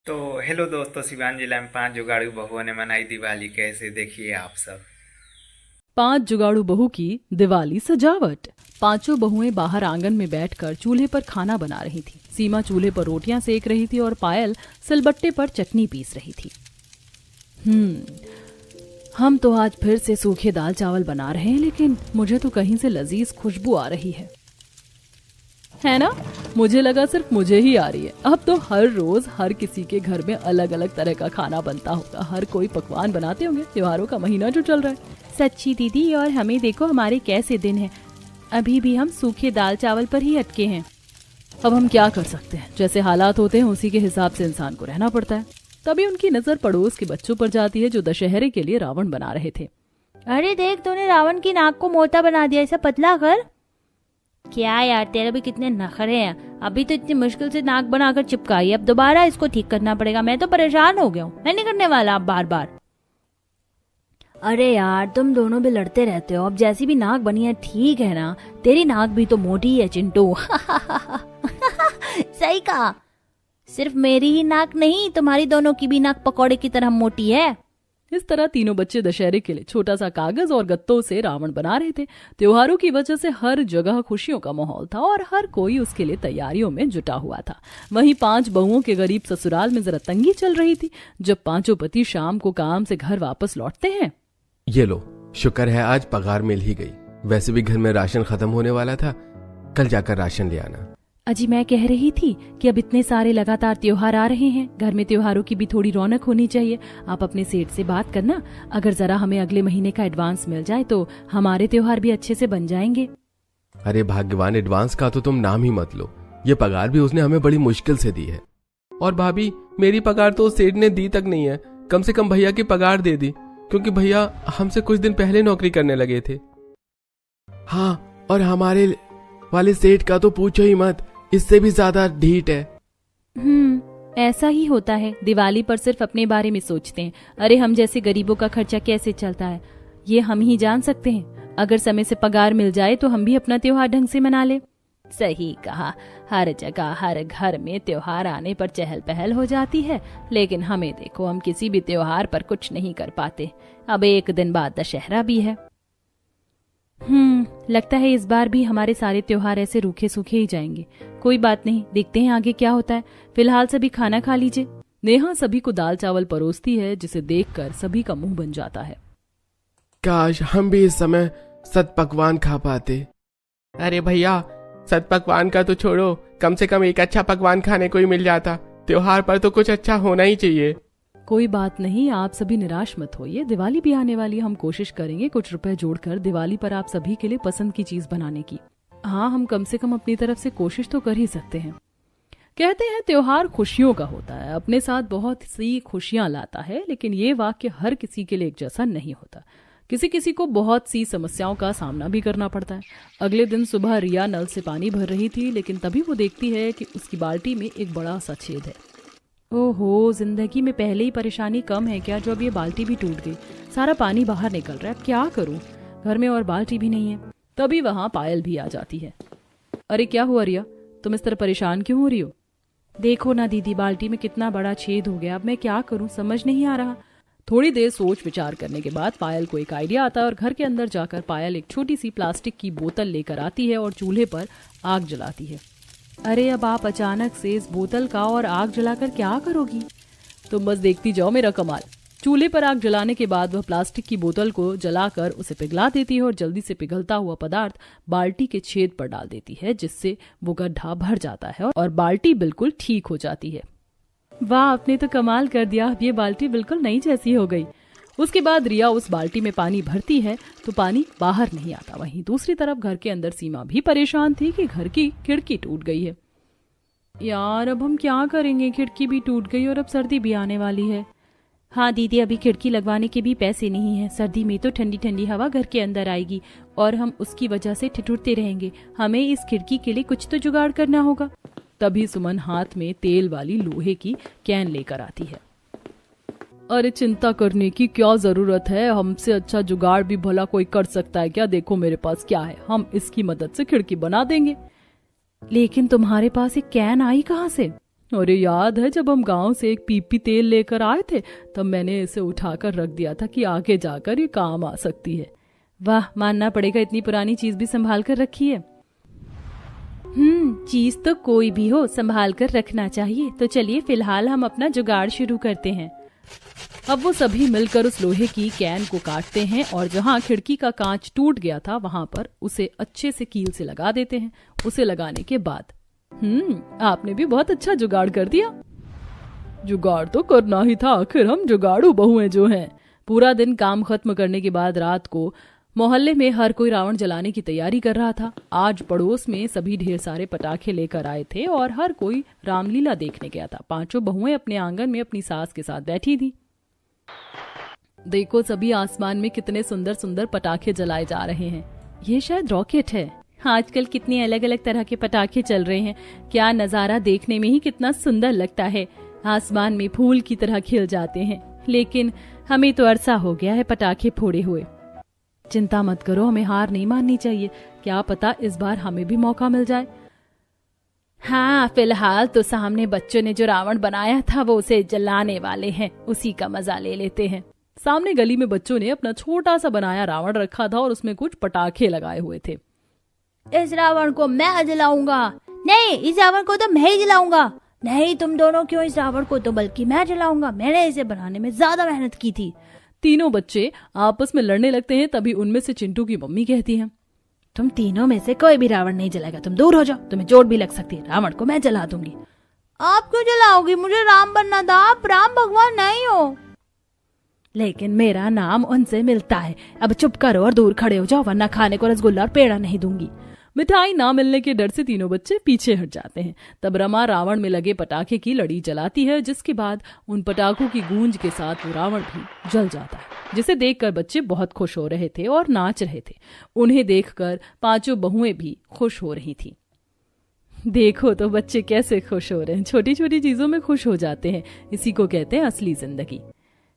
तो हेलो दोस्तों, सिवान जिला में 5 जुगाड़ू बहुओं ने मनाई दिवाली। कैसे देखिए आप सब। 5 जुगाड़ू बहू की दिवाली सजावट। पांचों बहुएं बाहर आंगन में बैठकर चूल्हे पर खाना बना रही थी। सीमा चूल्हे पर रोटियां सेक रही थी और पायल सिलबट्टे पर चटनी पीस रही थी। हम तो आज फिर से सूखे दाल चावल बना रहे हैं, लेकिन मुझे तो कहीं से लजीज खुशबू आ रही है ना? मुझे लगा सिर्फ मुझे ही आ रही है। अब तो हर रोज हर किसी के घर में अलग अलग तरह का खाना बनता होगा। हर कोई पकवान बनाते होंगे। त्योहारों का महीना जो चल रहा है। सच्ची दीदी, और हमें देखो हमारे कैसे दिन हैं। अभी भी हम सूखे दाल चावल पर ही अटके हैं। अब हम क्या कर सकते हैं, जैसे हालात होते हैं उसी के हिसाब से इंसान को रहना पड़ता है। तभी उनकी नजर पड़ोस के बच्चों पर जाती है जो दशहरे के लिए रावण बना रहे थे। अरे देख, तूने रावण की नाक को मोटा बना दिया, इसे पतला कर। क्या यार, तेरे भी कितने नखरे हैं। अभी तो इतनी मुश्किल से नाक बनाकर चिपकाई, अब दोबारा इसको ठीक करना पड़ेगा। मैं तो परेशान हो गया हूँ। मैं नहीं करने वाला अब बार बार। अरे यार, तुम दोनों भी लड़ते रहते हो। अब जैसी भी नाक बनी है ठीक है ना। तेरी नाक भी तो मोटी है चिंटू। सही कहा। सिर्फ मेरी ही नाक नहीं, तुम्हारी दोनों की भी नाक पकौड़े की तरह मोटी है। इस तरह तीनों बच्चे दशहरे के लिए छोटा सा कागज और गत्तों से रावण बना रहे थे। त्योहारों की वजह से हर जगह खुशियों का माहौल था और हर कोई उसके लिए तैयारियों में जुटा हुआ था। वहीं 5 बहुओं के गरीब ससुराल में जरा तंगी चल रही थी। जब पांचों पति शाम को काम से घर वापस लौटते हैं। ये लो, शुक्र है आज पगार मिल ही गई। वैसे भी घर में राशन खत्म होने वाला था, कल जाकर राशन ले आना। अजी, मैं कह रही थी कि अब इतने सारे लगातार त्योहार आ रहे हैं, घर में त्योहारों की भी थोड़ी रौनक होनी चाहिए। आप अपने सेठ से बात करना, अगर जरा हमें अगले महीने का एडवांस मिल जाए तो हमारे त्योहार भी अच्छे से बन जाएंगे। अरे भाग्यवान, एडवांस का तो तुम नाम ही मत लो। ये पगार भी उसने हमें बड़ी मुश्किल से दी है। और भाभी, मेरी पगार तो सेठ ने दी तक नहीं है। कम से कम भैया की पगार दे दी, क्योंकि भैया हमसे कुछ दिन पहले नौकरी करने लगे थे। हाँ, और हमारे वाले सेठ का तो पूछो ही मत, इससे भी ज्यादा ढीठ है। ऐसा ही होता है। दिवाली पर सिर्फ अपने बारे में सोचते हैं। अरे हम जैसे गरीबों का खर्चा कैसे चलता है ये हम ही जान सकते हैं। अगर समय से पगार मिल जाए तो हम भी अपना त्योहार ढंग से मना ले। सही कहा। हर जगह हर घर में त्योहार आने पर चहल पहल हो जाती है, लेकिन हमें देखो, हम किसी भी त्योहार पर कुछ नहीं कर पाते। अब एक दिन बाद दशहरा भी है। लगता है इस बार भी हमारे सारे त्योहार ऐसे रूखे सूखे ही जाएंगे। कोई बात नहीं, देखते हैं आगे क्या होता है। फिलहाल सभी खाना खा लीजिए। नेहा सभी को दाल चावल परोसती है, जिसे देखकर सभी का मुंह बन जाता है। काश हम भी इस समय सत पकवान खा पाते। अरे भैया, सत पकवान का तो छोड़ो, कम से कम एक अच्छा पकवान खाने को ही मिल जाता। त्योहार पर तो कुछ अच्छा होना ही चाहिए। कोई बात नहीं, आप सभी निराश मत होइए। दिवाली भी आने वाली है। हम कोशिश करेंगे कुछ रुपए जोड़कर दिवाली पर आप सभी के लिए पसंद की चीज बनाने की। हाँ, हम कम से कम अपनी तरफ से कोशिश तो कर ही सकते हैं। कहते हैं त्योहार खुशियों का होता है, अपने साथ बहुत सी खुशियां लाता है, लेकिन ये वाक्य हर किसी के लिए एक जैसा नहीं होता। किसी किसी को बहुत सी समस्याओं का सामना भी करना पड़ता है। अगले दिन सुबह रिया नल से पानी भर रही थी, लेकिन तभी वो देखती है कि उसकी बाल्टी में एक बड़ा सा छेद है। ओहो, जिंदगी में पहले ही परेशानी कम है क्या, जो अब ये बाल्टी भी टूट गई। सारा पानी बाहर निकल रहा है। अब क्या करूं, घर में और बाल्टी भी नहीं है। तभी वहां पायल भी आ जाती है। अरे क्या हुआ रिया, तुम इस तरह परेशान क्यों हो रही हो? देखो ना दीदी, बाल्टी में कितना बड़ा छेद हो गया। अब मैं क्या करूं, समझ नहीं आ रहा। थोड़ी देर सोच विचार करने के बाद पायल को एक आइडिया आता है और घर के अंदर जाकर पायल एक छोटी सी प्लास्टिक की बोतल लेकर आती है और चूल्हे पर आग जलाती है। अरे अब आप अचानक से इस बोतल का और आग जलाकर क्या करोगी? तुम बस देखती जाओ मेरा कमाल। चूल्हे पर आग जलाने के बाद वह प्लास्टिक की बोतल को जलाकर उसे पिघला देती है और जल्दी से पिघलता हुआ पदार्थ बाल्टी के छेद पर डाल देती है, जिससे वो गड्ढा भर जाता है और बाल्टी बिल्कुल ठीक हो जाती है। वाह, आपने तो कमाल कर दिया। अब ये बाल्टी बिल्कुल नई जैसी हो गई। उसके बाद रिया उस बाल्टी में पानी भरती है तो पानी बाहर नहीं आता। वहीं दूसरी तरफ घर के अंदर सीमा भी परेशान थी कि घर की खिड़की टूट गई है। यार, अब हम क्या करेंगे? खिड़की भी टूट गई और अब सर्दी भी आने वाली है। हाँ दीदी, अभी खिड़की लगवाने के भी पैसे नहीं है। सर्दी में तो ठंडी ठंडी हवा घर के अंदर आएगी और हम उसकी वजह से ठिठुरते रहेंगे। हमें इस खिड़की के लिए कुछ तो जुगाड़ करना होगा। तभी सुमन हाथ में तेल वाली लोहे की कैन लेकर आती है। अरे चिंता करने की क्या जरूरत है, हमसे अच्छा जुगाड़ भी भला कोई कर सकता है क्या? देखो मेरे पास क्या है, हम इसकी मदद से खिड़की बना देंगे। लेकिन तुम्हारे पास एक कैन आई कहाँ से? अरे याद है जब हम गांव से एक पीपी तेल लेकर आए थे, तब मैंने इसे उठाकर रख दिया था कि आगे जाकर ये काम आ सकती है। वाह, मानना पड़ेगा, इतनी पुरानी चीज भी संभाल कर रखी है। चीज तो कोई भी हो संभाल कर रखना चाहिए। तो चलिए फिलहाल हम अपना जुगाड़ शुरू करते हैं। अब वो सभी मिलकर उस लोहे की कैन को काटते हैं और जहाँ खिड़की का कांच टूट गया था वहां पर उसे अच्छे से कील से लगा देते हैं। उसे लगाने के बाद आपने भी बहुत अच्छा जुगाड़ कर दिया। जुगाड़ तो करना ही था, आखिर हम जुगाड़ू बहुएं जो हैं। पूरा दिन काम खत्म करने के बाद रात को मोहल्ले में हर कोई रावण जलाने की तैयारी कर रहा था। आज पड़ोस में सभी ढेर सारे पटाखे लेकर आए थे और हर कोई रामलीला देखने गया था। पांचों बहुएं अपने आंगन में अपनी सास के साथ बैठी थी। देखो सभी आसमान में कितने सुंदर सुंदर पटाखे जलाए जा रहे हैं। ये शायद रॉकेट है। आजकल कितने अलग अलग तरह के पटाखे चल रहे हैं। क्या नजारा देखने में ही कितना सुंदर लगता है। आसमान में फूल की तरह खिल जाते हैं। लेकिन हमें तो अरसा हो गया है पटाखे फोड़े हुए। चिंता मत करो, हमें हार नहीं माननी चाहिए। क्या पता इस बार हमें भी मौका मिल जाए। हाँ, फिलहाल तो सामने बच्चों ने जो रावण बनाया था वो उसे जलाने वाले हैं, उसी का मजा ले लेते हैं। सामने गली में बच्चों ने अपना छोटा सा बनाया रावण रखा था और उसमें कुछ पटाखे लगाए हुए थे। इस रावण को मैं जलाऊंगा। नहीं, इस रावण को तो मैं ही जलाऊंगा। नहीं, तुम दोनों क्यों, इस रावण को तो बल्कि मैं जलाऊंगा। मैंने इसे बनाने में ज्यादा मेहनत की थी। तीनों बच्चे आपस में लड़ने लगते हैं। तभी उनमें से चिंटू की मम्मी कहती है, तुम तीनों में से कोई भी रावण नहीं जलाएगा, तुम दूर हो जाओ, तुम्हें चोट भी लग सकती है। रावण को मैं जला दूंगी। आप क्यों जलाओगी? मुझे राम बनना था, आप राम भगवान नहीं हो। लेकिन मेरा नाम उनसे मिलता है। अब चुप करो और दूर खड़े हो जाओ, वरना खाने को रसगुल्ला और पेड़ा नहीं दूंगी। मिठाई ना मिलने के डर से तीनों बच्चे पीछे हट जाते हैं। तब रमा रावण में लगे पटाखे की लड़ी जलाती है, जिसके बाद उन पटाखों की गूंज के साथ वो रावण भी जल जाता है, जिसे देखकर बच्चे बहुत खुश हो रहे थे और नाच रहे थे। उन्हें देखकर पांचों बहुएं भी खुश हो रही थी। देखो तो बच्चे कैसे खुश हो रहे हैं, छोटी छोटी चीजों में खुश हो जाते हैं। इसी को कहते हैं असली जिंदगी।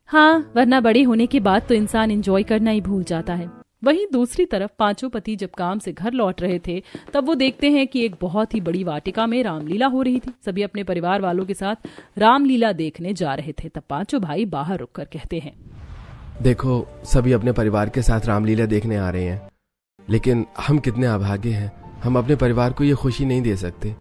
हाँ, वरना बड़े होने के बाद तो इंसान एंजॉय करना ही भूल जाता है। वहीं दूसरी तरफ पांचों पति जब काम से घर लौट रहे थे तब वो देखते हैं कि एक बहुत ही बड़ी वाटिका में रामलीला हो रही थी। सभी अपने परिवार वालों के साथ रामलीला देखने जा रहे थे। तब पांचों भाई बाहर रुककर कहते हैं, देखो सभी अपने परिवार के साथ रामलीला देखने आ रहे हैं, लेकिन हम कितने अभागे हैं, हम अपने परिवार को ये खुशी नहीं दे सकते।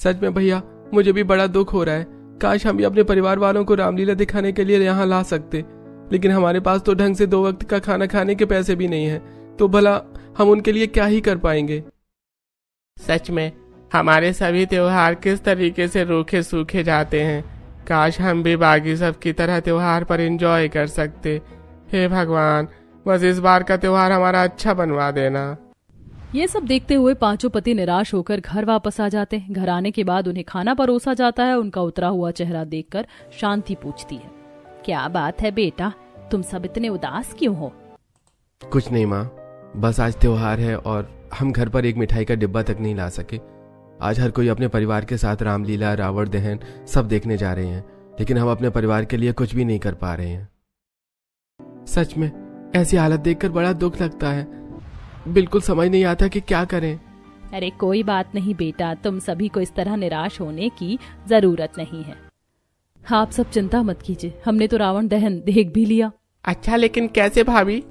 सच में भैया, मुझे भी बड़ा दुख हो रहा है। काश हम भी अपने परिवार वालों को रामलीला दिखाने के लिए यहाँ ला सकते, लेकिन हमारे पास तो ढंग से 2 वक्त का खाना खाने के पैसे भी नहीं है, तो भला हम उनके लिए क्या ही कर पाएंगे। सच में हमारे सभी त्योहार किस तरीके से रूखे सूखे जाते हैं। काश हम भी बाकी सब की तरह त्योहार पर एंजॉय कर सकते। हे भगवान, बस इस बार का त्योहार हमारा अच्छा बनवा देना। ये सब देखते हुए पांचों पति निराश होकर घर वापस आ जाते हैं। घर आने के बाद उन्हें खाना परोसा जाता है। उनका उतरा हुआ चेहरा देखकर शांति पूछती है, क्या बात है बेटा, तुम सब इतने उदास क्यों हो? कुछ नहीं माँ, बस आज त्योहार है और हम घर पर एक मिठाई का डिब्बा तक नहीं ला सके। आज हर कोई अपने परिवार के साथ रामलीला, रावण दहन सब देखने जा रहे हैं, लेकिन हम अपने परिवार के लिए कुछ भी नहीं कर पा रहे हैं। सच में ऐसी हालत देखकर बड़ा दुख लगता है। बिल्कुल समझ नहीं आता कि क्या करें। अरे कोई बात नहीं बेटा, तुम सभी को इस तरह निराश होने की जरूरत नहीं है। आप सब चिंता मत कीजिए, हमने तो रावण दहन देख भी लिया। अच्छा, लेकिन कैसे भाभी?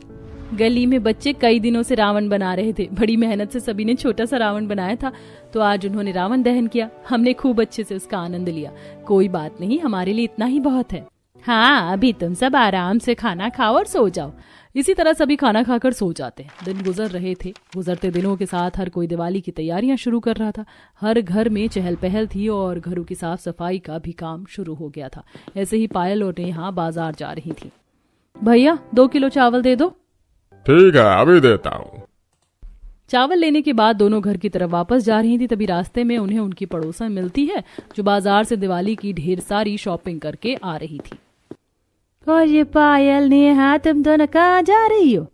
गली में बच्चे कई दिनों से रावण बना रहे थे। बड़ी मेहनत से सभी ने छोटा सा रावण बनाया था, तो आज उन्होंने रावण दहन किया। हमने खूब अच्छे से उसका आनंद लिया। कोई बात नहीं, हमारे लिए इतना ही बहुत है। हाँ, अभी तुम सब आराम से खाना खाओ और सो जाओ। इसी तरह सभी खाना खाकर सो जाते हैं। दिन गुजर रहे थे। गुजरते दिनों के साथ हर कोई दिवाली की तैयारियां शुरू कर रहा था। हर घर में चहल पहल थी और घरों की साफ सफाई का भी काम शुरू हो गया था। ऐसे ही पायल और नेहा बाजार जा रही थी। भैया 2 किलो चावल दे दो। ठीक है, अभी देता हूँ। चावल लेने के बाद दोनों घर की तरफ वापस जा रही थी। तभी रास्ते में उन्हें उनकी पड़ोसन मिलती है, जो बाजार से दिवाली की ढेर सारी शॉपिंग करके आ रही थी। और ये पायल, नेहा, तुम दोनों कहाँ जा रही हो?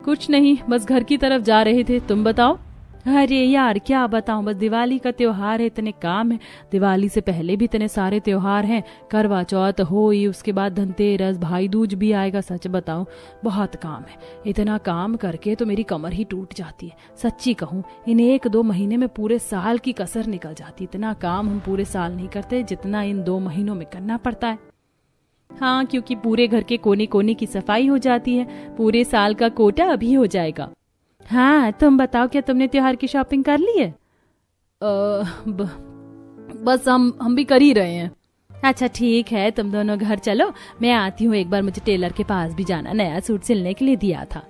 कुछ नहीं, बस घर की तरफ जा रहे थे। तुम बताओ। अरे यार क्या बताऊं, बस दिवाली का त्योहार है, इतने काम है। दिवाली से पहले भी इतने सारे त्योहार हैं, करवा चौथ होई, उसके बाद धनतेरस, भाई दूज भी आएगा। सच बताऊं बहुत काम है। इतना काम करके तो मेरी कमर ही टूट जाती है। सच्ची कहूं, इन 1-2 महीने में पूरे साल की कसर निकल जाती। इतना काम हम पूरे साल नहीं करते जितना इन 2 महीनों में करना पड़ता है। हाँ, क्योंकि पूरे घर के कोने कोने की सफाई हो जाती है। पूरे साल का कोटा अभी हो जाएगा। हाँ, तुम बताओ, क्या तुमने त्योहार की शॉपिंग कर ली है? बस हम भी कर ही रहे हैं। अच्छा ठीक है, तुम दोनों घर चलो, मैं आती हूँ। एक बार मुझे टेलर के पास भी जाना, नया सूट सिलने के लिए दिया था।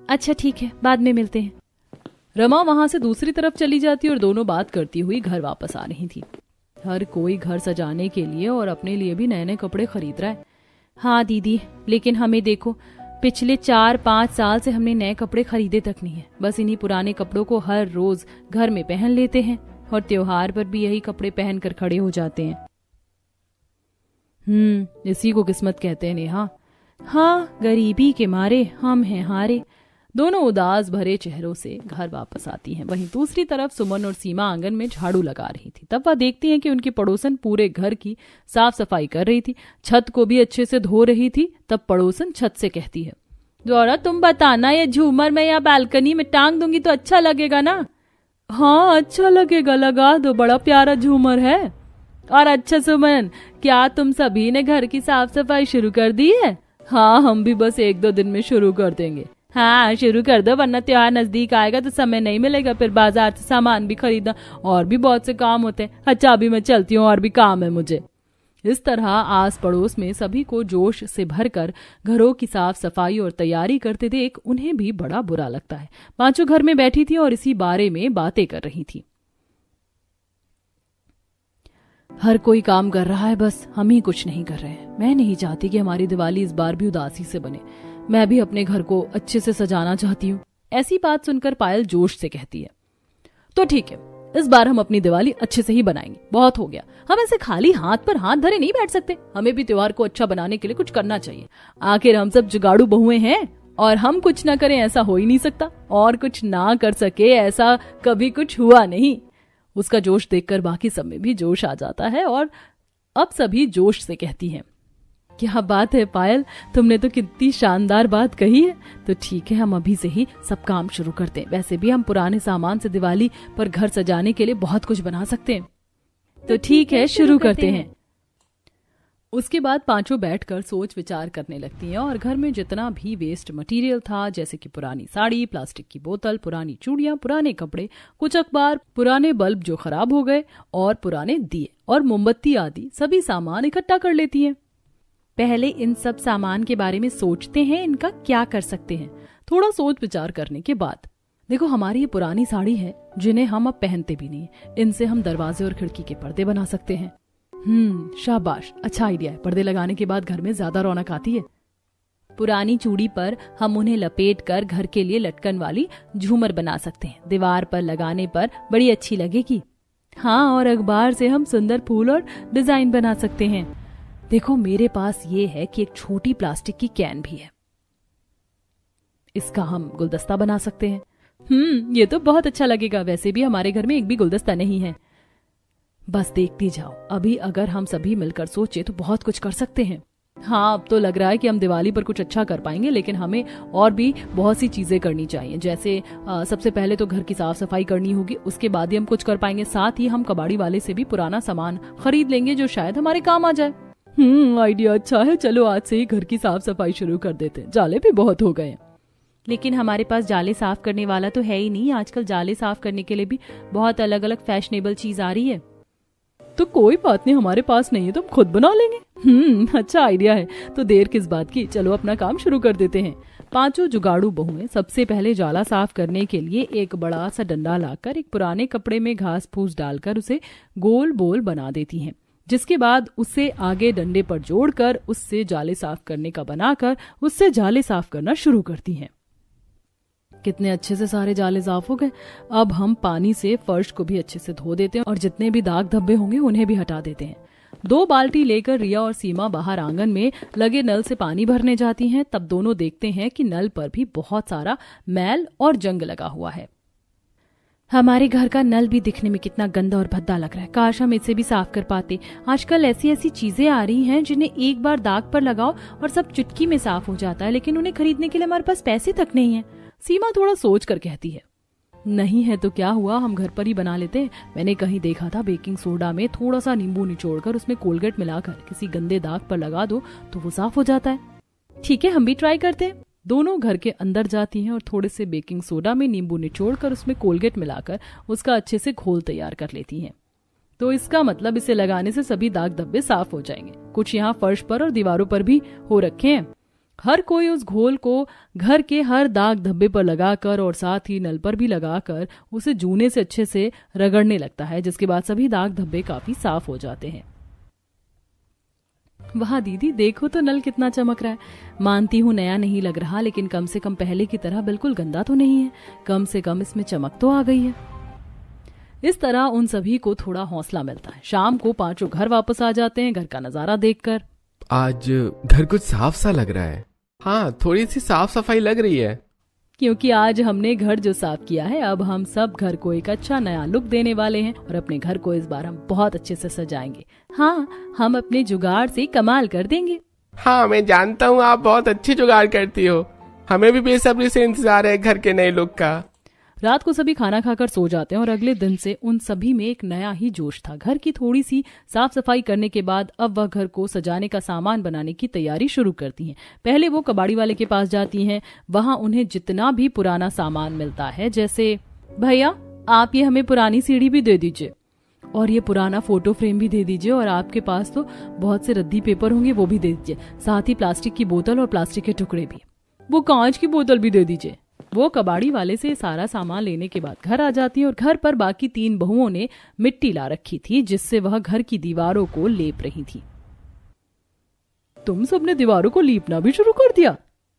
अच्छा ठीक है, बाद में मिलते हैं। रमा वहां से दूसरी तरफ चली जाती और दोनों बात करती हुई घर वापस आ रही थी। हर कोई घर सजाने के लिए और अपने लिए भी नए नए कपड़े खरीद रहा है। हाँ दीदी, लेकिन हमें देखो, पिछले 4-5 साल से हमने नए कपड़े खरीदे तक नहीं है। बस इन्हीं पुराने कपड़ों को हर रोज घर में पहन लेते हैं और त्योहार पर भी यही कपड़े पहनकर खड़े हो जाते हैं। इसी को किस्मत कहते हैं नेहा। हाँ, गरीबी के मारे हम हैं हारे। दोनों उदास भरे चेहरों से घर वापस आती हैं। वहीं दूसरी तरफ सुमन और सीमा आंगन में झाड़ू लगा रही थी। तब वह देखती हैं कि उनकी पड़ोसन पूरे घर की साफ सफाई कर रही थी, छत को भी अच्छे से धो रही थी। तब पड़ोसन छत से कहती है, जोरा तुम बताना, ये झूमर मैं यहाँ बालकनी में टांग दूंगी तो अच्छा लगेगा ना? हाँ अच्छा लगेगा, लगा दो, बड़ा प्यारा झूमर है। और अच्छा सुमन, क्या तुम सभी ने घर की साफ सफाई शुरू कर दी है? हाँ, हम भी बस 1-2 दिन में शुरू कर देंगे। हाँ शुरू कर दो, वरना त्योहार नजदीक आएगा तो समय नहीं मिलेगा, फिर बाजार से सामान भी खरीदना और भी बहुत से काम होते हैं। अच्छा अभी मैं चलती हूँ, और भी काम है मुझे। इस तरह आस पड़ोस में सभी को जोश से भरकर घरों की साफ सफाई और तैयारी करते देख उन्हें भी बड़ा बुरा लगता है। पांचों घर में बैठी थी और इसी बारे में बातें कर रही थी। हर कोई काम कर रहा है, बस हम ही कुछ नहीं कर रहे हैं। मैं नहीं चाहती कि हमारी दिवाली इस बार भी उदासी से बने। मैं भी अपने घर को अच्छे से सजाना चाहती हूँ। ऐसी बात सुनकर पायल जोश से कहती है, तो ठीक है, इस बार हम अपनी दिवाली अच्छे से ही बनाएंगे। बहुत हो गया, हम ऐसे खाली हाथ पर हाथ धरे नहीं बैठ सकते। हमें भी त्योहार को अच्छा बनाने के लिए कुछ करना चाहिए। आखिर हम सब जुगाड़ू बहुएं हैं, और हम कुछ ना करें ऐसा हो ही नहीं सकता। और कुछ ना कर सके ऐसा कभी कुछ हुआ नहीं। उसका जोश देखकर बाकी सब में भी जोश आ जाता है और अब सभी जोश से कहती हैं, क्या बात है पायल, तुमने तो कितनी शानदार बात कही है। तो ठीक है, हम अभी से ही सब काम शुरू करते हैं। वैसे भी हम पुराने सामान से दिवाली पर घर सजाने के लिए बहुत कुछ बना सकते हैं। तो ठीक है, शुरू करते हैं। उसके बाद पांचों बैठकर सोच विचार करने लगती हैं और घर में जितना भी वेस्ट मटेरियल था, जैसे कि पुरानी साड़ी, प्लास्टिक की बोतल, पुरानी चूड़ियां, पुराने कपड़े, कुछ अखबार, पुराने बल्ब जो खराब हो गए और पुराने दिए और मोमबत्ती आदि सभी सामान इकट्ठा कर लेती हैं। पहले इन सब सामान के बारे में सोचते हैं, इनका क्या कर सकते हैं। थोड़ा सोच विचार करने के बाद देखो, हमारी ये पुरानी साड़ी है जिन्हें हम अब पहनते भी नहीं। इनसे हम दरवाजे और खिड़की के पर्दे बना सकते हैं। शाबाश, अच्छा आइडिया है। पर्दे लगाने के बाद घर में ज्यादा रौनक आती है। पुरानी चूड़ी पर हम उन्हें लपेट कर घर के लिए लटकन वाली झूमर बना सकते हैं। दीवार पर लगाने पर बड़ी अच्छी लगेगी। हाँ, और अखबार से हम सुंदर फूल और डिजाइन बना सकते हैं। देखो, मेरे पास ये है कि एक छोटी प्लास्टिक की कैन भी है, इसका हम गुलदस्ता बना सकते हैं। ये तो बहुत अच्छा लगेगा। वैसे भी हमारे घर में एक भी गुलदस्ता नहीं है। बस देखती जाओ, अभी अगर हम सभी मिलकर सोचे तो बहुत कुछ कर सकते हैं। हाँ, अब तो लग रहा है कि हम दिवाली पर कुछ अच्छा कर पाएंगे, लेकिन हमें और भी बहुत सी चीजें करनी चाहिए। जैसे सबसे पहले तो घर की साफ सफाई करनी होगी, उसके बाद ही हम कुछ कर पाएंगे। साथ ही हम कबाड़ी वाले से भी पुराना सामान खरीद लेंगे जो शायद हमारे काम आ जाए। आइडिया अच्छा है। चलो आज से ही घर की साफ सफाई शुरू कर देते हैं। जाले भी बहुत हो गए। लेकिन हमारे पास जाले साफ करने वाला तो है ही नहीं। आजकल जाले साफ करने के लिए भी बहुत अलग अलग फैशनेबल चीज आ रही है। तो कोई बात नहीं, हमारे पास नहीं है तो हम खुद बना लेंगे। अच्छा आइडिया है। तो देर किस बात की, चलो अपना काम शुरू कर देते हैं। पांचों जुगाड़ू बहुएं सबसे पहले जाला साफ करने के लिए एक बड़ा सा डंडा लाकर एक पुराने कपड़े में घास फूस डालकर उसे गोल बोल बना देती हैं। जिसके बाद उससे आगे डंडे पर जोड़कर उससे जाले साफ करने का बनाकर उससे जाले साफ करना शुरू करती हैं। कितने अच्छे से सारे जाले साफ हो गए। अब हम पानी से फर्श को भी अच्छे से धो देते हैं और जितने भी दाग धब्बे होंगे उन्हें भी हटा देते हैं। 2 बाल्टी लेकर रिया और सीमा बाहर आंगन में लगे नल से पानी भरने जाती हैं। तब दोनों देखते हैं कि नल पर भी बहुत सारा मैल और जंग लगा हुआ है। हमारे घर का नल भी दिखने में कितना गंदा और भद्दा लग रहा है। काश हम इसे भी साफ कर पाते। आजकल ऐसी ऐसी चीजें आ रही हैं जिन्हें एक बार दाग पर लगाओ और सब चुटकी में साफ हो जाता है, लेकिन उन्हें खरीदने के लिए हमारे पास पैसे तक नहीं है। सीमा थोड़ा सोच कर कहती है। नहीं है तो क्या हुआ, हम घर पर ही बना लेते हैं। मैंने कहीं देखा था बेकिंग सोडा में थोड़ा सा नींबू निचोड़कर उसमें कोलगेट मिलाकर किसी गंदे दाग पर लगा दो तो वो साफ हो जाता है। ठीक है, हम भी ट्राई करते हैं। दोनों घर के अंदर जाती हैं और थोड़े से बेकिंग सोडा में नींबू निचोड़कर उसमें कोलगेट मिलाकर उसका अच्छे से घोल तैयार कर लेती हैं। तो इसका मतलब इसे लगाने से सभी दाग धब्बे साफ हो जाएंगे। कुछ यहाँ फर्श पर और दीवारों पर भी हो रखे हैं। हर कोई उस घोल को घर के हर दाग धब्बे पर लगाकर और साथ ही नल पर भी लगाकर उसे जूने से अच्छे से रगड़ने लगता है, जिसके बाद सभी दाग धब्बे काफी साफ हो जाते हैं। वाह दीदी, देखो तो नल कितना चमक रहा है। मानती हूँ नया नहीं लग रहा, लेकिन कम से कम पहले की तरह बिल्कुल गंदा तो नहीं है। कम से कम इसमें चमक तो आ गई है। इस तरह उन सभी को थोड़ा हौसला मिलता है। शाम को पांचों घर वापस आ जाते हैं घर का नजारा देखकर। आज घर कुछ साफ सा लग रहा है। हाँ, थोड़ी सी साफ सफाई लग रही है। क्योंकि आज हमने घर जो साफ किया है, अब हम सब घर को एक अच्छा नया लुक देने वाले हैं और अपने घर को इस बार हम बहुत अच्छे से सजाएंगे। हाँ, हम अपने जुगाड़ से कमाल कर देंगे। हाँ, मैं जानता हूँ आप बहुत अच्छी जुगाड़ करती हो। हमें भी बेसब्री से इंतजार है घर के नए लुक का। रात को सभी खाना खाकर सो जाते हैं और अगले दिन से उन सभी में एक नया ही जोश था। घर की थोड़ी सी साफ सफाई करने के बाद अब वह घर को सजाने का सामान बनाने की तैयारी शुरू करती हैं। पहले वो कबाड़ी वाले के पास जाती हैं। वहां उन्हें जितना भी पुराना सामान मिलता है, जैसे भैया आप ये हमें पुरानी सीढ़ी भी दे दीजिए और ये पुराना फोटो फ्रेम भी दे दीजिए, और आपके पास तो बहुत से रद्दी पेपर होंगे वो भी दे दीजिए, साथ ही प्लास्टिक की बोतल और प्लास्टिक के टुकड़े भी, वो कांच की बोतल भी दे दीजिए। वो कबाड़ी वाले से सारा सामान लेने के बाद घर आ जाती है और घर पर बाकी 3 बहुओं ने मिट्टी ला रखी थी, जिससे वह घर की दीवारों को लेप रही थी। तुम सबने दीवारों को लीपना भी शुरू कर दिया?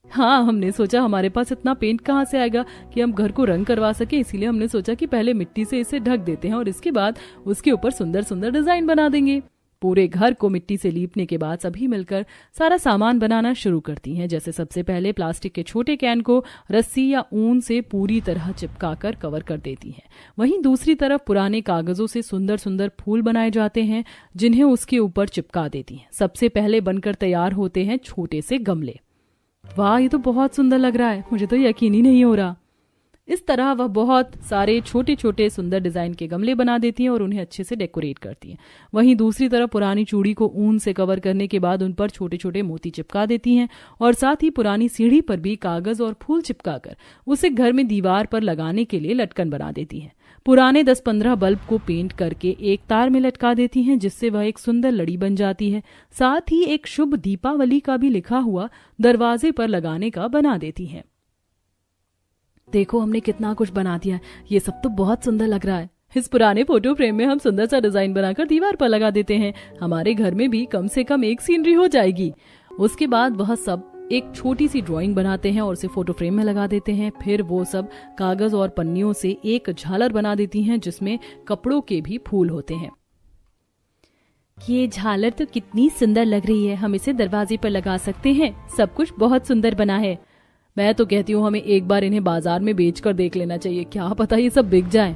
हाँ, हमने सोचा हमारे पास इतना पेंट कहाँ से आएगा कि हम घर को रंग करवा सके, इसीलिए हमने सोचा कि पहले मिट्टी से इसे ढक देते हैं और इसके बाद उसके ऊपर सुंदर सुंदर डिजाइन बना देंगे। पूरे घर को मिट्टी से लीपने के बाद सभी मिलकर सारा सामान बनाना शुरू करती हैं। जैसे सबसे पहले प्लास्टिक के छोटे कैन को रस्सी या ऊन से पूरी तरह चिपकाकर कवर कर देती हैं। वहीं दूसरी तरफ पुराने कागजों से सुंदर सुंदर फूल बनाए जाते हैं, जिन्हें उसके ऊपर चिपका देती हैं। सबसे पहले बनकर तैयार होते हैं छोटे से गमले। वाह, ये तो बहुत सुंदर लग रहा है, मुझे तो यकीन ही नहीं हो रहा। इस तरह वह बहुत सारे छोटे छोटे सुंदर डिजाइन के गमले बना देती हैं और उन्हें अच्छे से डेकोरेट करती हैं। वहीं दूसरी तरफ पुरानी चूड़ी को ऊन से कवर करने के बाद उन पर छोटे छोटे मोती चिपका देती हैं और साथ ही पुरानी सीढ़ी पर भी कागज और फूल चिपकाकर उसे घर में दीवार पर लगाने के लिए लटकन बना देती हैं। पुराने 10-15 बल्ब को पेंट करके एक तार में लटका देती हैं, जिससे वह एक सुंदर लड़ी बन जाती है। साथ ही एक शुभ दीपावली का भी लिखा हुआ दरवाजे पर लगाने का बना देती हैं। देखो हमने कितना कुछ बना दिया है, ये सब तो बहुत सुंदर लग रहा है। इस पुराने फोटो फ्रेम में हम सुंदर सा डिजाइन बनाकर दीवार पर लगा देते हैं। हमारे घर में भी कम से कम एक सीनरी हो जाएगी। उसके बाद वह सब एक छोटी सी ड्राइंग बनाते हैं और उसे फोटो फ्रेम में लगा देते हैं। फिर वो सब कागज और पन्नियों से एक झालर बना देती हैं, जिसमें कपड़ों के भी फूल होते हैं। ये झालर तो कितनी सुंदर लग रही है, हम इसे दरवाजे पर लगा सकते हैं। सब कुछ बहुत सुंदर बना है। मैं तो कहती हूँ हमें एक बार इन्हें बाजार में बेचकर देख लेना चाहिए, क्या पता ये सब बिक जाए।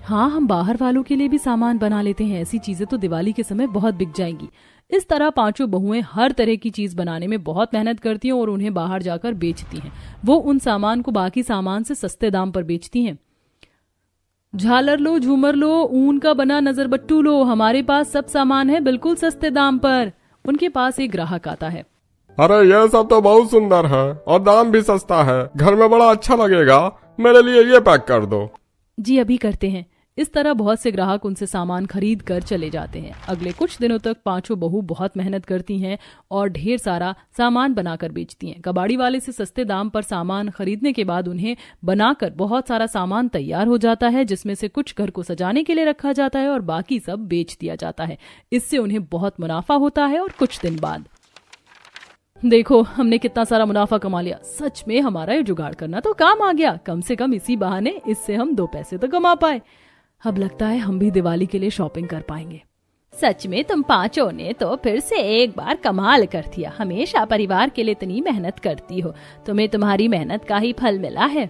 हाँ, हम बाहर वालों के लिए भी सामान बना लेते हैं, ऐसी चीजें तो दिवाली के समय बहुत बिक जाएंगी। इस तरह पांचों बहुएं हर तरह की चीज बनाने में बहुत मेहनत करती हैं और उन्हें बाहर जाकर बेचती हैं। वो उन सामान को बाकी सामान से सस्ते दाम पर बेचती हैं। झालर लो, झूमर लो, ऊन का बना नजरबट्टू लो, हमारे पास सब सामान है बिल्कुल सस्ते दाम पर। उनके पास एक ग्राहक आता है। अरे ये सब तो बहुत सुंदर है और दाम भी सस्ता है, घर में बड़ा अच्छा लगेगा, मेरे लिए ये पैक कर दो। जी अभी करते हैं। इस तरह बहुत से ग्राहक उनसे सामान खरीद कर चले जाते हैं। अगले कुछ दिनों तक पांचों बहू बहुत मेहनत करती हैं और ढेर सारा सामान बनाकर बेचती हैं। कबाड़ी वाले से सस्ते दाम पर सामान खरीदने के बाद उन्हें बनाकर बहुत सारा सामान तैयार हो जाता है, जिसमें से कुछ घर को सजाने के लिए रखा जाता है और बाकी सब बेच दिया जाता है। इससे उन्हें बहुत मुनाफा होता है और कुछ दिन बाद देखो हमने कितना सारा मुनाफा कमा लिया। सच में हमारा ये जुगाड़ करना तो काम आ गया। कम से कम इसी बहाने इससे हम 2 पैसे तो कमा पाए। अब लगता है हम भी दिवाली के लिए शॉपिंग कर पाएंगे। सच में तुम पांचों ने तो फिर से एक बार कमाल कर दिया। हमेशा परिवार के लिए इतनी मेहनत करती हो, तुम्हें तुम्हारी मेहनत का ही फल मिला है।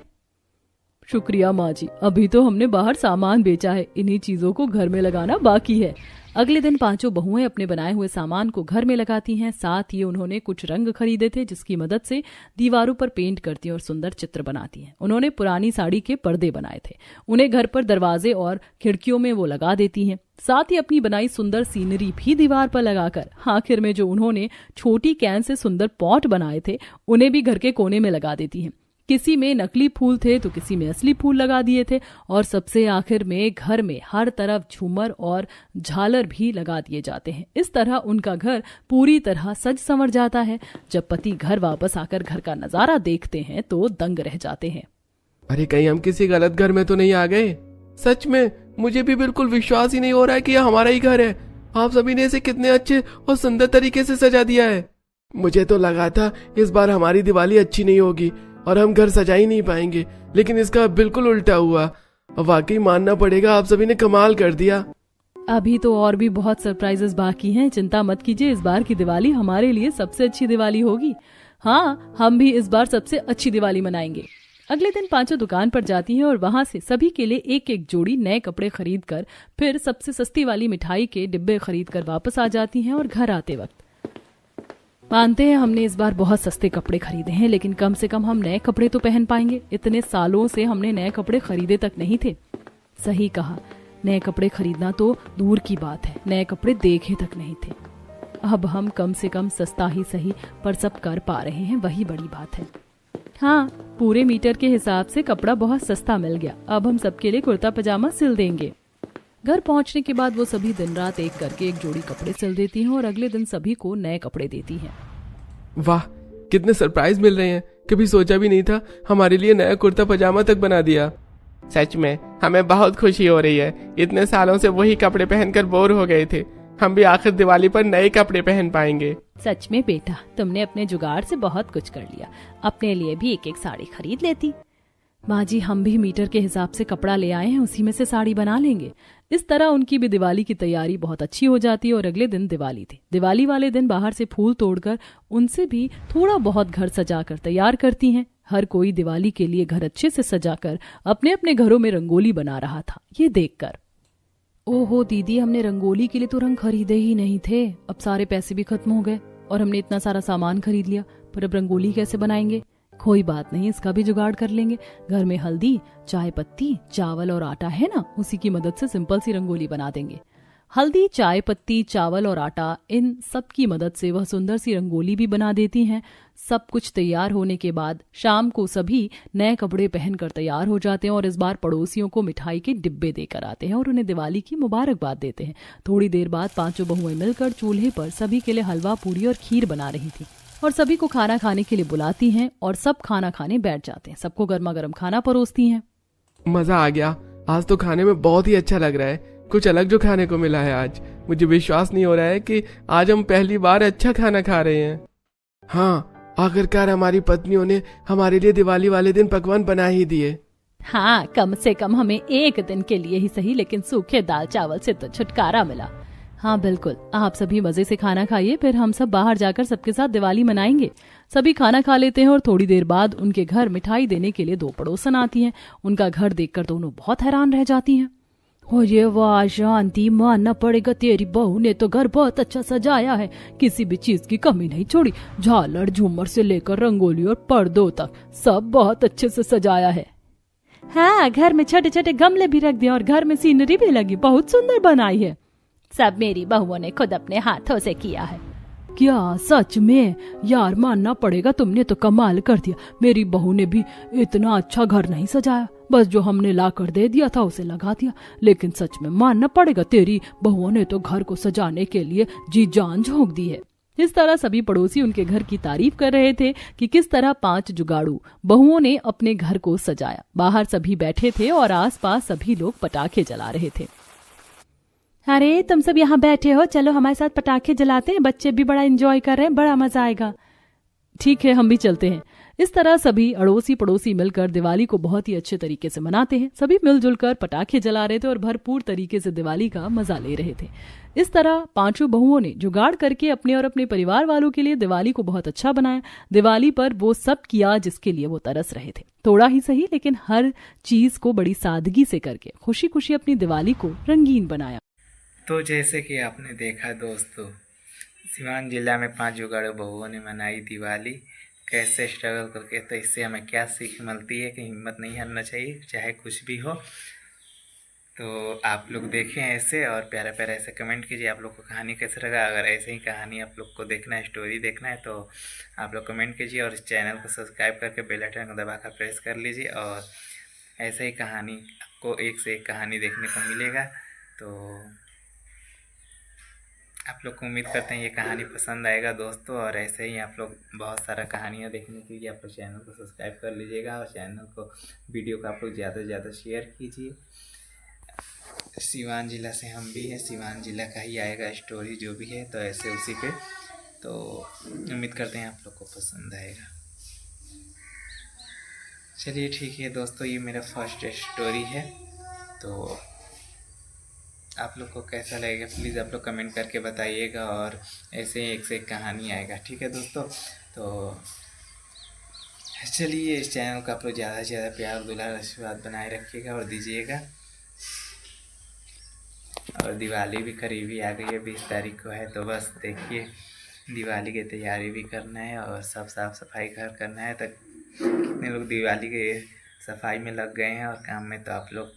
शुक्रिया माँ जी, अभी तो हमने बाहर सामान बेचा है, इन्हीं चीजों को घर में लगाना बाकी है। अगले दिन पांचों बहुएं अपने बनाए हुए सामान को घर में लगाती हैं। साथ ही उन्होंने कुछ रंग खरीदे थे जिसकी मदद से दीवारों पर पेंट करती और सुंदर चित्र बनाती हैं। उन्होंने पुरानी साड़ी के पर्दे बनाए थे, उन्हें घर पर दरवाजे और खिड़कियों में वो लगा देती हैं। साथ ही अपनी बनाई सुंदर सीनरी भी दीवार पर लगाकर आखिर में जो उन्होंने छोटी कैन से सुंदर पॉट बनाए थे उन्हें भी घर के कोने में लगा देती हैं। किसी में नकली फूल थे तो किसी में असली फूल लगा दिए थे और सबसे आखिर में घर में हर तरफ झूमर और झालर भी लगा दिए जाते हैं। इस तरह उनका घर पूरी तरह सज संवर जाता है। जब पति घर वापस आकर घर का नजारा देखते हैं तो दंग रह जाते हैं। अरे कहीं हम किसी गलत घर में तो नहीं आ गए? सच में मुझे भी बिल्कुल विश्वास ही नहीं हो रहा है कि यह हमारा ही घर है। आप सभी ने इसे कितने अच्छे और सुंदर तरीके से सजा दिया है। मुझे तो लगा था इस बार हमारी दिवाली अच्छी नहीं होगी और हम घर सजा ही नहीं पाएंगे, लेकिन इसका बिल्कुल उल्टा हुआ। वाकई मानना पड़ेगा, आप सभी ने कमाल कर दिया। अभी तो और भी बहुत सरप्राइजेस बाकी हैं, चिंता मत कीजिए, इस बार की दिवाली हमारे लिए सबसे अच्छी दिवाली होगी। हाँ, हम भी इस बार सबसे अच्छी दिवाली मनाएंगे। अगले दिन पांचों दुकान पर जाती हैं और वहां से सभी के लिए एक एक जोड़ी नए कपड़े खरीद कर फिर सबसे सस्ती वाली मिठाई के डिब्बे खरीद कर वापस आ जाती हैं। और घर आते वक्त मानते हैं हमने इस बार बहुत सस्ते कपड़े खरीदे हैं, लेकिन कम से कम हम नए कपड़े तो पहन पाएंगे। इतने सालों से हमने नए कपड़े खरीदे तक नहीं थे। सही कहा, नए कपड़े खरीदना तो दूर की बात है, नए कपड़े देखे तक नहीं थे। अब हम कम से कम सस्ता ही सही पर सब कर पा रहे हैं, वही बड़ी बात है। हाँ, पूरे मीटर के हिसाब से कपड़ा बहुत सस्ता मिल गया। अब हम सबके लिए कुर्ता पजामा सिल देंगे। घर पहुंचने के बाद वो सभी दिन रात एक करके एक जोड़ी कपड़े सिल देती हैं और अगले दिन सभी को नए कपड़े देती हैं। वाह, कितने सरप्राइज मिल रहे हैं। कभी सोचा भी नहीं था हमारे लिए नया कुर्ता पजामा तक बना दिया। सच में हमें बहुत खुशी हो रही है। इतने सालों से वही कपड़े पहनकर बोर हो गए थे, हम भी आखिर दिवाली पर नए कपड़े पहन पाएंगे। सच में बेटा, तुमने अपने जुगाड़ से बहुत कुछ कर लिया। अपने लिए भी एक एक साड़ी खरीद लेती। माँ जी, हम भी मीटर के हिसाब से कपड़ा ले आए हैं, उसी में से साड़ी बना लेंगे। इस तरह उनकी भी दिवाली की तैयारी बहुत अच्छी हो जाती है। और अगले दिन दिवाली थी। दिवाली वाले दिन बाहर से फूल तोड़कर उनसे भी थोड़ा बहुत घर सजाकर तैयार करती हैं। हर कोई दिवाली के लिए घर अच्छे से सजाकर अपने अपने घरों में रंगोली बना रहा था। ये देखकर ओहो दीदी, हमने रंगोली के लिए तो रंग खरीदे ही नहीं थे। अब सारे पैसे भी खत्म हो गए और हमने इतना सारा सामान खरीद लिया, पर अब रंगोली कैसे बनाएंगे? कोई बात नहीं, इसका भी जुगाड़ कर लेंगे। घर में हल्दी, चाय पत्ती, चावल और आटा है ना, उसी की मदद से सिंपल सी रंगोली बना देंगे। हल्दी, चाय पत्ती, चावल और आटा, इन सब की मदद से वह सुंदर सी रंगोली भी बना देती हैं। सब कुछ तैयार होने के बाद शाम को सभी नए कपड़े पहनकर तैयार हो जाते हैं और इस बार पड़ोसियों को मिठाई के डिब्बे देकर आते हैं और उन्हें दिवाली की मुबारकबाद देते हैं। थोड़ी देर बाद पांचों बहुएं मिलकर चूल्हे पर सभी के लिए हलवा, पूरी और खीर बना रही थी और सभी को खाना खाने के लिए बुलाती हैं और सब खाना खाने बैठ जाते हैं। सबको गर्मा गर्म खाना परोसती हैं। मजा आ गया, आज तो खाने में बहुत ही अच्छा लग रहा है। कुछ अलग जो खाने को मिला है आज। मुझे विश्वास नहीं हो रहा है कि आज हम पहली बार अच्छा खाना खा रहे हैं। हाँ, आखिरकार हमारी पत्नियों ने हमारे लिए दिवाली वाले दिन पकवान बना ही दिए। हाँ, कम से कम हमें एक दिन के लिए ही सही, लेकिन सूखे दाल चावल से तो छुटकारा मिला। हाँ बिल्कुल, आप सभी मजे से खाना खाइए, फिर हम सब बाहर जाकर सबके साथ दिवाली मनाएंगे। सभी खाना खा लेते हैं और थोड़ी देर बाद उनके घर मिठाई देने के लिए दो पड़ोसन आती हैं। उनका घर देखकर दोनों बहुत हैरान रह जाती हैं। हो ये वाह शांति, मानना पड़ेगा तेरी बहू ने तो घर बहुत अच्छा सजाया है, किसी भी चीज की कमी नहीं छोड़ी। झालर झूमर से लेकर रंगोली और पर्दों तक सब बहुत अच्छे से सजाया है। हाँ, घर में छोटे छोटे गमले भी रख दिए और घर में सीनरी भी लगी, बहुत सुंदर बनाई है। सब मेरी बहुओं ने खुद अपने हाथों से किया है। क्या सच में? यार मानना पड़ेगा, तुमने तो कमाल कर दिया। मेरी बहू ने भी इतना अच्छा घर नहीं सजाया, बस जो हमने ला कर दे दिया था उसे लगा दिया। लेकिन सच में मानना पड़ेगा, तेरी बहुओं ने तो घर को सजाने के लिए जी जान झोंक दी है। इस तरह सभी पड़ोसी उनके घर की तारीफ कर रहे थे कि किस तरह 5 जुगाड़ू बहुओं ने अपने घर को सजाया। बाहर सभी बैठे थे और आसपास सभी लोग पटाखे जला रहे थे। अरे तुम सब यहाँ बैठे हो, चलो हमारे साथ पटाखे जलाते हैं, बच्चे भी बड़ा एंजॉय कर रहे हैं, बड़ा मजा आएगा। ठीक है, हम भी चलते हैं। इस तरह सभी अड़ोसी पड़ोसी मिलकर दिवाली को बहुत ही अच्छे तरीके से मनाते हैं। सभी मिलजुल कर पटाखे जला रहे थे और भरपूर तरीके से दिवाली का मजा ले रहे थे। इस तरह पांचों बहुओं ने जुगाड़ करके अपने और अपने परिवार वालों के लिए दिवाली को बहुत अच्छा बनाया। दिवाली पर वो सब किया जिसके लिए वो तरस रहे थे, थोड़ा ही सही लेकिन हर चीज को बड़ी सादगी से करके खुशी खुशी अपनी दिवाली को रंगीन बनाया। तो जैसे कि आपने देखा दोस्तों, सिवान जिला में 5 जुगाड़ू बहुओं ने मनाई दिवाली, कैसे स्ट्रगल करके। तो इससे हमें क्या सीख मिलती है कि हिम्मत नहीं हारना चाहिए, चाहे कुछ भी हो। तो आप लोग देखें ऐसे और प्यारा प्यारा ऐसे कमेंट कीजिए आप लोग को कहानी कैसे लगा। अगर ऐसे ही कहानी आप लोग को देखना है, स्टोरी देखना है, तो आप लोग कमेंट कीजिए और इस चैनल को सब्सक्राइब करके बेल आइकन को दबाकर प्रेस कर लीजिए। और ऐसे ही कहानी आपको एक से एक कहानी देखने को मिलेगा। तो आप लोग को उम्मीद करते हैं ये कहानी पसंद आएगा दोस्तों। और ऐसे ही आप लोग बहुत सारा कहानियाँ देखने के लिए आप लोग चैनल को सब्सक्राइब कर लीजिएगा और चैनल को वीडियो को आप लोग ज़्यादा से ज़्यादा शेयर कीजिए। सिवान जिला से हम भी हैं, सिवान जिला का ही आएगा स्टोरी जो भी है, तो ऐसे उसी पे। तो उम्मीद करते हैं आप लोग को पसंद आएगा। चलिए ठीक है दोस्तों, ये मेरा फर्स्ट स्टोरी है। तो आप लोग को कैसा लगेगा प्लीज़ आप लोग कमेंट करके बताइएगा। और ऐसे ही एक से एक कहानी आएगा, ठीक है दोस्तों। तो चलिए इस चैनल को आप लोग ज़्यादा से ज़्यादा प्यार दुलार आशीर्वाद बनाए रखिएगा और दीजिएगा। और दिवाली भी करीबी आ गई है, 20 तारीख को है। तो बस देखिए दिवाली की तैयारी भी करना है और सब साफ़ सफाई घर करना है। तो कितने लोग दिवाली के सफाई में लग गए हैं और काम में, तो आप लोग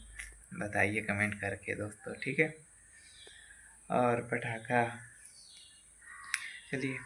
बताइए कमेंट करके दोस्तों, ठीक है। और पटाखा, चलिए